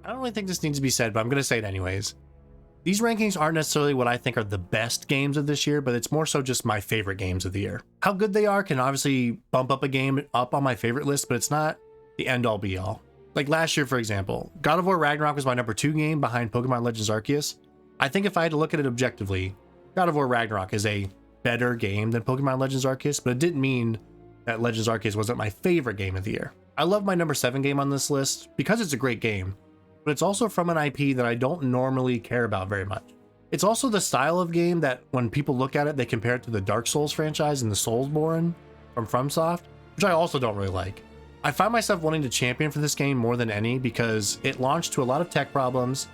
I don't really think this needs to be said, but I'm going to say it anyways. These rankings aren't necessarily what I think are the best games of this year, but it's more so just my favorite games of the year. How good they are can obviously bump up a game up on my favorite list, but it's not the end all be all. Like last year, for example, God of War Ragnarok was my number 2 game behind Pokemon Legends Arceus. I think if I had to look at it objectively, God of War Ragnarok is a better game than Pokemon Legends Arceus, but it didn't mean that Legends Arceus wasn't my favorite game of the year. I love my number 7 game on this list because it's a great game, but it's also from an IP that I don't normally care about very much. It's also the style of game that when people look at it, they compare it to the Dark Souls franchise and the Soulsborne from FromSoft, which I also don't really like. I find myself wanting to champion for this game more than any because it launched to a lot of tech problems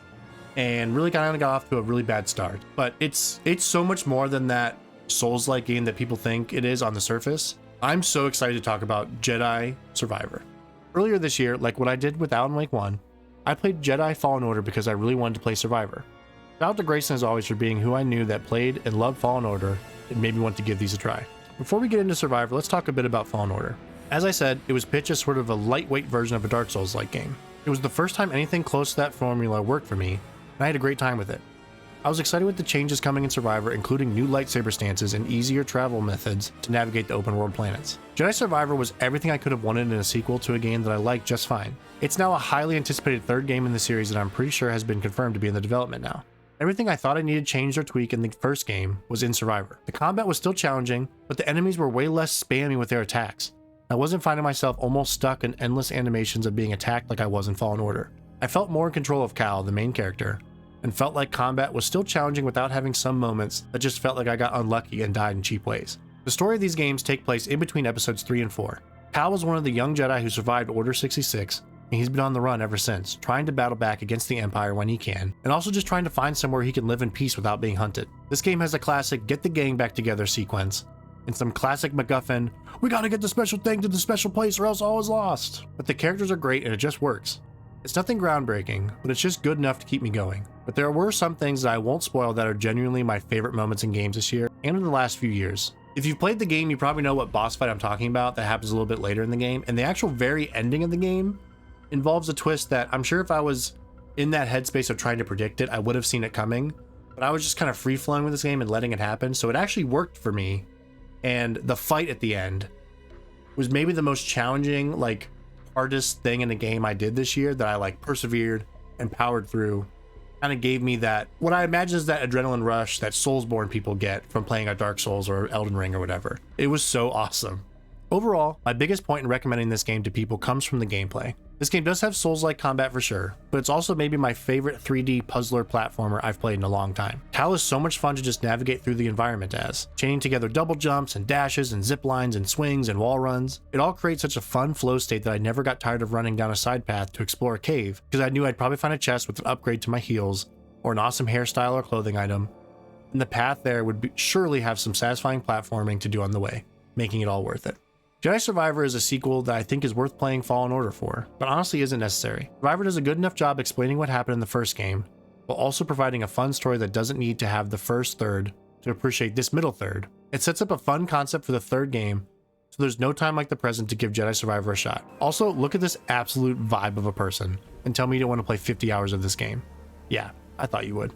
and really kind of got off to a really bad start. But it's so much more than that Souls-like game that people think it is on the surface. I'm so excited to talk about Jedi Survivor. Earlier this year, like what I did with Alan Wake 1, I played Jedi Fallen Order because I really wanted to play Survivor. Shout out to Grayson as always for being who I knew that played and loved Fallen Order and made me want to give these a try. Before we get into Survivor, let's talk a bit about Fallen Order. As I said, it was pitched as sort of a lightweight version of a Dark Souls-like game. It was the first time anything close to that formula worked for me, and I had a great time with it. I was excited with the changes coming in Survivor, including new lightsaber stances and easier travel methods to navigate the open world planets. Jedi Survivor was everything I could have wanted in a sequel to a game that I liked just fine. It's now a highly anticipated third game in the series that I'm pretty sure has been confirmed to be in the development now. Everything I thought I needed changed or tweak in the first game was in Survivor. The combat was still challenging, but the enemies were way less spammy with their attacks. I wasn't finding myself almost stuck in endless animations of being attacked like I was in Fallen Order. I felt more in control of Cal, the main character, and felt like combat was still challenging without having some moments that just felt like I got unlucky and died in cheap ways. The story of these games take place in between episodes 3 and 4. Cal was one of the young Jedi who survived Order 66, and he's been on the run ever since, trying to battle back against the Empire when he can, and also just trying to find somewhere he can live in peace without being hunted. This game has a classic get the gang back together sequence, and some classic MacGuffin, we gotta get the special thing to the special place or else all is lost. But the characters are great and it just works. It's nothing groundbreaking, but it's just good enough to keep me going. But there were some things that I won't spoil that are genuinely my favorite moments in games this year and in the last few years. If you've played the game, you probably know what boss fight I'm talking about that happens a little bit later in the game, and the actual very ending of the game involves a twist that I'm sure if I was in that headspace of trying to predict it, I would have seen it coming, but I was just kind of free-flowing with this game and letting it happen, so it actually worked for me. And the fight at the end was maybe the most challenging, like, hardest thing in the game I did this year that I like persevered and powered through. Kind of gave me that, what I imagine is that adrenaline rush that Soulsborne people get from playing a Dark Souls or Elden Ring or whatever. It was so awesome. Overall, my biggest point in recommending this game to people comes from the gameplay. This game does have Souls-like combat for sure, but it's also maybe my favorite 3D puzzler platformer I've played in a long time. Cal is so much fun to just navigate through the environment as, chaining together double jumps and dashes and zip lines and swings and wall runs. It all creates such a fun flow state that I never got tired of running down a side path to explore a cave, because I knew I'd probably find a chest with an upgrade to my heals, or an awesome hairstyle or clothing item, and the path there would surely have some satisfying platforming to do on the way, making it all worth it. Jedi Survivor is a sequel that I think is worth playing Fallen Order for, but honestly isn't necessary. Survivor does a good enough job explaining what happened in the first game, while also providing a fun story that doesn't need to have the first third to appreciate this middle third. It sets up a fun concept for the third game, so there's no time like the present to give Jedi Survivor a shot. Also, look at this absolute vibe of a person, and tell me you don't want to play 50 hours of this game. Yeah, I thought you would.